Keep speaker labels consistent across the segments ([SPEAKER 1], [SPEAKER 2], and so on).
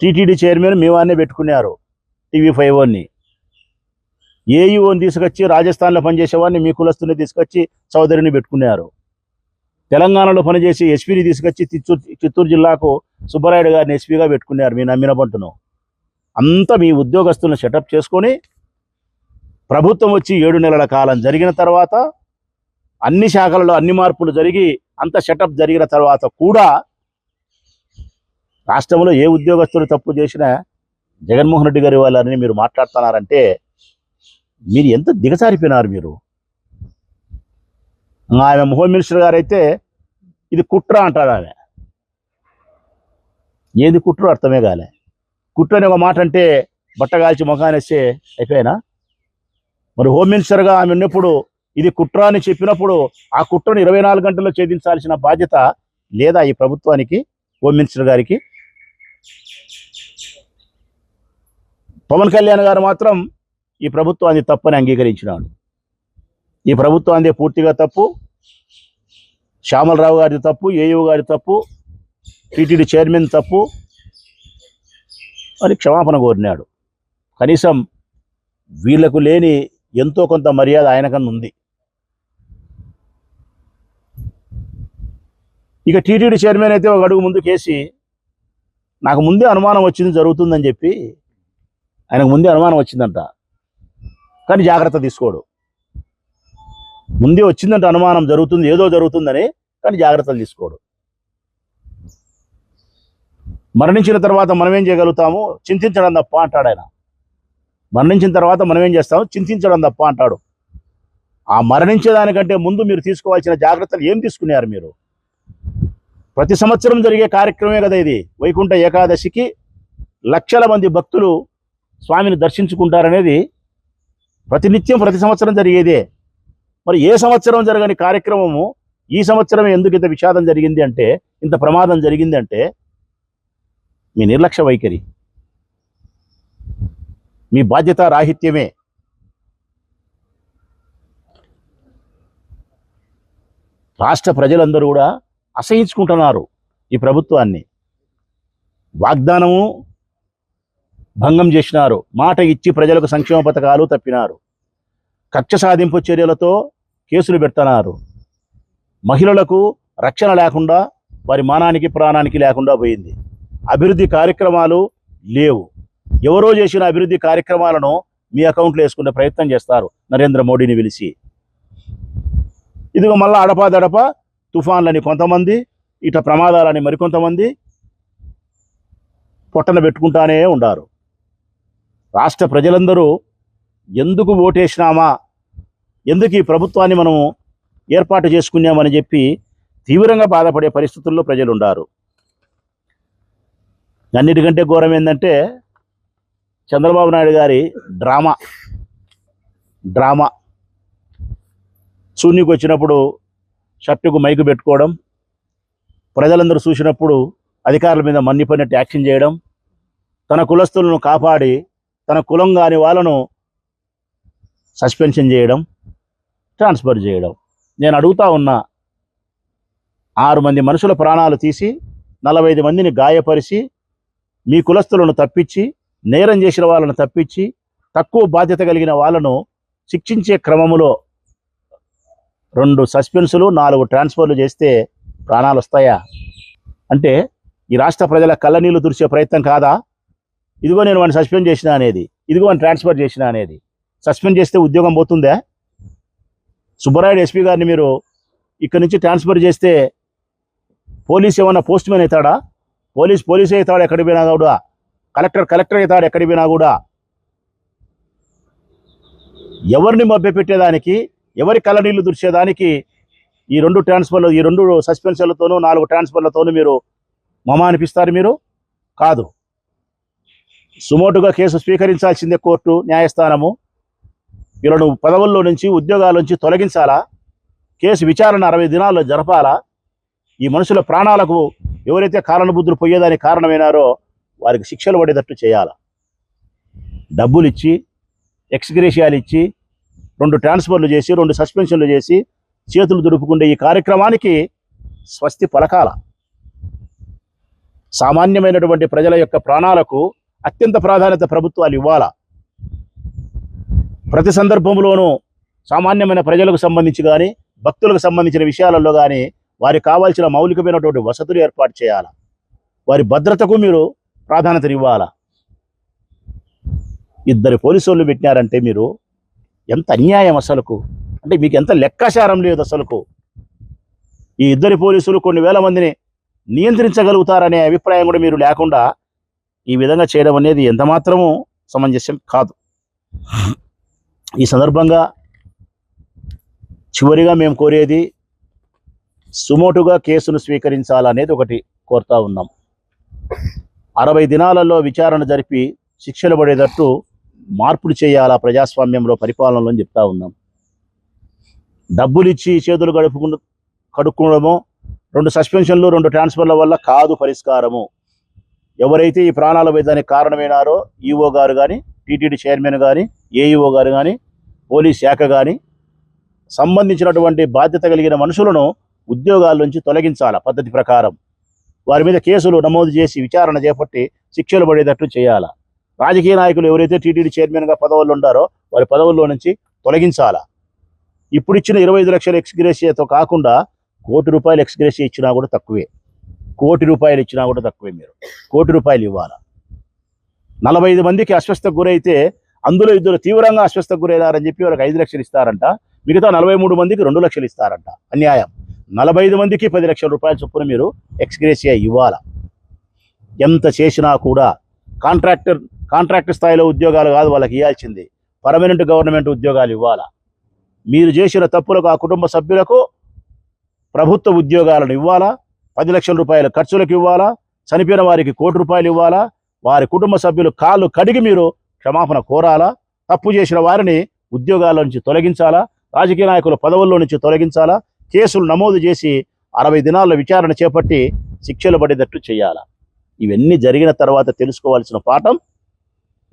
[SPEAKER 1] TTD chairman మీ వారినే పెట్టుకున్నారు, TV5 వాడిని. ఏఈఓని తీసుకొచ్చి రాజస్థాన్లో పనిచేసేవాడిని మీ కులస్తుని తీసుకొచ్చి చౌదరిని పెట్టుకున్నారు. తెలంగాణలో పనిచేసి ఎస్పీని తీసుకొచ్చి చిత్తూరు జిల్లాకు సుబ్బరాయుడు గారిని ఎస్పీగా పెట్టుకున్నారు మీ నమ్మిన బంటును. అంతా మీ ఉద్యోగస్తులను సెటప్ చేసుకొని ప్రభుత్వం వచ్చి 7 నెలల కాలం జరిగిన తర్వాత అన్ని శాఖలలో అన్ని మార్పులు జరిగి అంత సెటప్ జరిగిన తర్వాత కూడా రాష్ట్రంలో ఏ ఉద్యోగస్తులు తప్పు చేసినా జగన్మోహన్ రెడ్డి గారి వాళ్ళని మీరు మాట్లాడుతున్నారంటే మీరు ఎంత దిగజారిపోయినారు మీరు. ఆమె హోమ్ మినిస్టర్ గారు అయితే ఇది కుట్ర అంటారు. ఆమె ఏది కుట్ర అర్థమే కాలే. కుట్ర అని ఒక మాట అంటే బట్టగాల్చి ముఖానేస్తే అయిపోయినా. మరి హోమ్ మినిస్టర్గా ఆమె ఉన్నప్పుడు ఇది కుట్ర అని చెప్పినప్పుడు ఆ కుట్రను 24 గంటల్లో ఛేదించాల్సిన బాధ్యత లేదా ఈ ప్రభుత్వానికి, హోమ్ మినిస్టర్ గారికి? పవన్ కళ్యాణ్ గారు మాత్రం ఈ ప్రభుత్వాన్ని తప్పని అంగీకరించినాడు. ఈ ప్రభుత్వాన్ని పూర్తిగా తప్పు, శ్యామలరావు గారి తప్పు, ఏయూ గారి తప్పు, టీటీడీ చైర్మన్ తప్పు అని క్షమాపణ కోరినాడు. కనీసం వీళ్లకు లేని ఎంతో కొంత మర్యాద ఆయనకన్నా ఉంది. ఇక టీటీడీ చైర్మన్ అయితే ఒక అడుగు ముందుకేసి నాకు ముందే అనుమానం వచ్చింది జరుగుతుందని చెప్పి, ఆయనకు ముందే అనుమానం వచ్చిందంట కానీ జాగ్రత్త తీసుకోడు. ముందే వచ్చిందంట అనుమానం జరుగుతుంది, ఏదో జరుగుతుందని, కానీ జాగ్రత్తలు తీసుకోడు. మరణించిన తర్వాత మనం ఏం చేయగలుగుతాము? చింతించడం తప్ప అంటాడు ఆయన. మరణించిన తర్వాత మనం ఏం చేస్తాము? చింతించడం తప్ప అంటాడు. ఆ మరణించేదానికంటే ముందు మీరు తీసుకోవాల్సిన జాగ్రత్తలు ఏం తీసుకున్నారు మీరు? ప్రతి సంవత్సరం జరిగే కార్యక్రమమే కదా ఇది. వైకుంఠ ఏకాదశికి లక్షల మంది భక్తులు స్వామిని దర్శించుకుంటారనేది ప్రతినిత్యం ప్రతి సంవత్సరం జరిగేదే. మరి ఏ సంవత్సరం జరగని కార్యక్రమము ఈ సంవత్సరం ఎందుకు ఇంత విషాదం జరిగింది అంటే, ఇంత ప్రమాదం జరిగింది అంటే మీ నిర్లక్ష్య వైఖరి, మీ బాధ్యత రాహిత్యమే. రాష్ట్ర ప్రజలందరూ కూడా అసహించుకుంటున్నారు ఈ ప్రభుత్వాన్ని. వాగ్దానము భంగం చేసినారు, మాట ఇచ్చి ప్రజలకు సంక్షేమ పథకాలు తప్పినారు, కక్ష సాధింపు చర్యలతో కేసులు పెడుతున్నారు, మహిళలకు రక్షణ లేకుండా వారి మానానికి ప్రాణానికి లేకుండా పోయింది. అభివృద్ధి కార్యక్రమాలు లేవు. ఎవరో చేసిన అభివృద్ధి కార్యక్రమాలను మీ అకౌంట్లో వేసుకునే ప్రయత్నం చేస్తారు నరేంద్ర మోడీని పిలిచి. ఇదిగో మళ్ళీ అడపాదడప తుఫాన్లని కొంతమంది, ఇట ప్రమాదాలని మరికొంతమంది పొట్టన పెట్టుకుంటానే ఉండారు. రాష్ట్ర ప్రజలందరూ ఎందుకు ఓటేసినామా, ఎందుకు ఈ ప్రభుత్వాన్ని మనము ఏర్పాటు చేసుకున్నామని చెప్పి తీవ్రంగా బాధపడే పరిస్థితుల్లో ప్రజలు ఉండారు. అన్నిటికంటే ఘోరం ఏంటంటే చంద్రబాబు నాయుడు గారి డ్రామా. శూన్యకు వచ్చినప్పుడు షర్టుకు మైకు పెట్టుకోవడం, ప్రజలందరూ చూసినప్పుడు అధికారుల మీద మన్నిపోయినట్టు యాక్షన్ చేయడం, తన కులస్తులను కాపాడి తన కులం కాని వాళ్ళను సస్పెన్షన్ చేయడం, ట్రాన్స్ఫర్ చేయడం. నేను అడుగుతా ఉన్నా, 6 మంది మనుషుల ప్రాణాలు తీసి 45 మందిని గాయపరిచి మీ కులస్తులను తప్పించి, నేరం చేసిన వాళ్ళను తప్పించి, తక్కువ బాధ్యత కలిగిన వాళ్ళను శిక్షించే క్రమములో 2 సస్పెన్సులు 4 ట్రాన్స్ఫర్లు చేస్తే ప్రాణాలు వస్తాయా? అంటే ఈ రాష్ట్ర ప్రజల కళ్ళనీళ్ళు తుడిచే ప్రయత్నం కాదా? ఇదిగో నేను వాడిని సస్పెండ్ చేసినా అనేది, ఇదిగో వాడిని ట్రాన్స్ఫర్ చేసినా అనేది. సస్పెండ్ చేస్తే ఉద్యోగం పోతుందా? సుబ్బరాయుడు ఎస్పీ గారిని మీరు ఇక్కడి నుంచి ట్రాన్స్ఫర్ చేస్తే పోలీస్ ఏమన్నా పోస్ట్ మ్యాన్ అవుతాడా? పోలీసే అవుతాడు ఎక్కడికి పోయినా కూడా, కలెక్టర్ అవుతాడు ఎక్కడికి పోయినా కూడా. ఎవరిని మభ్యపెట్టేదానికి, ఎవరి కళ్ళనీళ్లు తుడిచేదానికి ఈ 2 ట్రాన్స్ఫర్లు, ఈ 2 సస్పెన్షన్లతోనూ 4 ట్రాన్స్ఫర్లతోనూ మీరు మమ అనిపిస్తారు? మీరు కాదు. సుమోటుగా కేసు స్వీకరించాల్సిందే కోర్టు, న్యాయస్థానము. వీళ్ళను పదవుల్లో నుంచి, ఉద్యోగాల నుంచి తొలగించాలా? కేసు విచారణ 60 దినాల్లో జరపాలా? ఈ మనుషుల ప్రాణాలకు ఎవరైతే కారణబుద్ధులు పోయేదానికి కారణమైనారో వారికి శిక్షలు పడేటట్టు చేయాలా? డబ్బులు ఇచ్చి, ఎక్స్గ్రేషియాలు ఇచ్చి, 2 ట్రాన్స్ఫర్లు చేసి, 2 సస్పెన్షన్లు చేసి చేతులు దుడుపుకుండే ఈ కార్యక్రమానికి స్వస్తి పలకాల. సామాన్యమైనటువంటి ప్రజల యొక్క ప్రాణాలకు అత్యంత ప్రాధాన్యత ప్రభుత్వాలు ఇవ్వాలా. ప్రతి సందర్భంలోనూ సామాన్యమైన ప్రజలకు సంబంధించి కానీ భక్తులకు సంబంధించిన విషయాలలో కానీ వారికి కావాల్సిన మౌలికమైనటువంటి వసతులు ఏర్పాటు చేయాలా. వారి భద్రతకు మీరు ప్రాధాన్యత ఇవ్వాలా. ఇద్దరు పోలీసు వాళ్ళు పెట్టినారంటే మీరు ఎంత అన్యాయం అసలుకు, అంటే మీకు ఎంత లెక్కాచారం లేదు అసలుకు. ఈ ఇద్దరు పోలీసులు కొన్ని వేల మందిని నియంత్రించగలుగుతారనే అభిప్రాయం కూడా మీరు లేకుండా ఈ విధంగా చేయడం అనేది ఎంత మాత్రము సమంజసం కాదు. ఈ సందర్భంగా చివరిగా మేము కోరేది సుమోటుగా కేసును స్వీకరించాలనేది ఒకటి కోరుతా ఉన్నాం. 60 దినాలలో విచారణ జరిపి శిక్షలు పడేటట్టు మార్పులు చేయాలా ప్రజాస్వామ్యంలో, పరిపాలనలో అని చెప్తా ఉన్నాం. డబ్బులు ఇచ్చి చేతులు కడుక్కోవడము, 2 సస్పెన్షన్లు 2 ట్రాన్స్ఫర్ల వల్ల కాదు పరిష్కారము. ఎవరైతే ఈ ప్రాణాల వేదానికి కారణమైనారో ఈఓ గారు కానీ, టీటీడీ చైర్మన్ కానీ, ఏఈఓ గారు కానీ, పోలీస్ శాఖ కానీ సంబంధించినటువంటి బాధ్యత కలిగిన మనుషులను ఉద్యోగాల నుంచి తొలగించాల పద్ధతి ప్రకారం. వారి మీద కేసులు నమోదు చేసి విచారణ చేపట్టి శిక్షలు పడేటట్టు చేయాలా. రాజకీయ నాయకులు ఎవరైతే టీటీడీ చైర్మన్గా పదవుల్లో ఉండారో వారి పదవుల్లో నుంచి తొలగించాలా. ఇప్పుడు ఇచ్చిన 25 లక్షల ఎక్స్గ్రేషియాతో కాకుండా ₹1 ఎక్స్గ్రేషియా ఇచ్చినా కూడా తక్కువే. ₹1 ఇచ్చినా కూడా తక్కువే. మీరు ₹1 ఇవ్వాలా. 45 మందికి అస్వస్థకు గురైతే అందులో 2 తీవ్రంగా అస్వస్థకు గురైనారని చెప్పి వాళ్ళకి 5 లక్షలు ఇస్తారంట. మిగతా 43 మందికి 2 లక్షలు ఇస్తారంట. అన్యాయం. 45 మందికి ₹10 లక్షల చొప్పున మీరు ఎక్స్గ్రేషియా ఇవ్వాలా. ఎంత చేసినా కూడా కాంట్రాక్టర్ స్థాయిలో ఉద్యోగాలు కాదు వాళ్ళకి ఇవ్వాల్సింది, పర్మనెంట్ గవర్నమెంట్ ఉద్యోగాలు ఇవ్వాలా. మీరు చేసిన తప్పులకు ఆ కుటుంబ సభ్యులకు ప్రభుత్వ ఉద్యోగాలను ఇవ్వాలా. ₹10 లక్షల ఖర్చులకు ఇవ్వాలా. చనిపోయిన వారికి ₹1 ఇవ్వాలా. వారి కుటుంబ సభ్యులు కాళ్ళు కడిగి మీరు క్షమాపణ కోరాలా. తప్పు చేసిన వారిని ఉద్యోగాల నుంచి తొలగించాలా. రాజకీయ నాయకుల పదవుల్లో నుంచి తొలగించాలా. కేసులు నమోదు చేసి 60 దినాల విచారణ చేపట్టి శిక్షలు పడేటట్టు చేయాలా. ఇవన్నీ జరిగిన తర్వాత తెలుసుకోవాల్సిన పాఠం,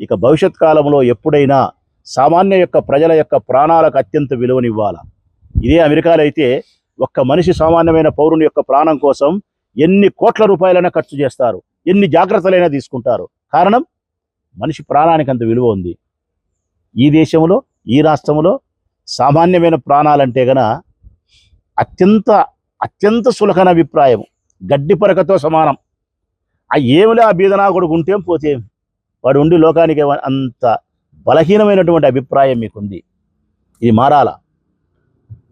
[SPEAKER 1] ఇక భవిష్యత్ కాలంలో ఎప్పుడైనా సామాన్య యొక్క ప్రజల యొక్క ప్రాణాలకు అత్యంత విలువనివ్వాలా. ఇదే అమెరికాలో అయితే ఒక్క మనిషి, సామాన్యమైన పౌరుని యొక్క ప్రాణం కోసం ఎన్ని కోట్ల రూపాయలైనా ఖర్చు చేస్తారు, ఎన్ని జాగ్రత్తలైనా తీసుకుంటారు. కారణం, మనిషి ప్రాణానికి అంత విలువ ఉంది. ఈ దేశంలో, ఈ రాష్ట్రంలో సామాన్యమైన ప్రాణాలంటే గన అత్యంత సులకన అభిప్రాయం, గడ్డి పరకతో సమానం. ఏమిలే ఆ బీదనా కొడుకు ఉంటే పోతే వాడు ఉండి లోకానికి అంత బలహీనమైనటువంటి అభిప్రాయం మీకుంది. ఇది మారాల.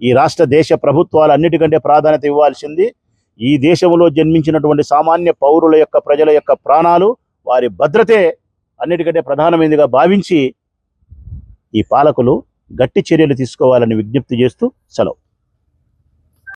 [SPEAKER 1] ఈ రాష్ట్ర దేశ ప్రభుత్వాలు అన్నిటికంటే ప్రాధాన్యత ఇవ్వాల్సింది ఈ దేశంలో జన్మించినటువంటి సామాన్య పౌరుల యొక్క, ప్రజల యొక్క ప్రాణాలు, వారి భద్రతే అన్నిటికంటే ప్రధానమైనదిగా భావించి ఈ పాలకులు గట్టి చర్యలు తీసుకోవాలని విజ్ఞప్తి చేస్తూ సెలవు.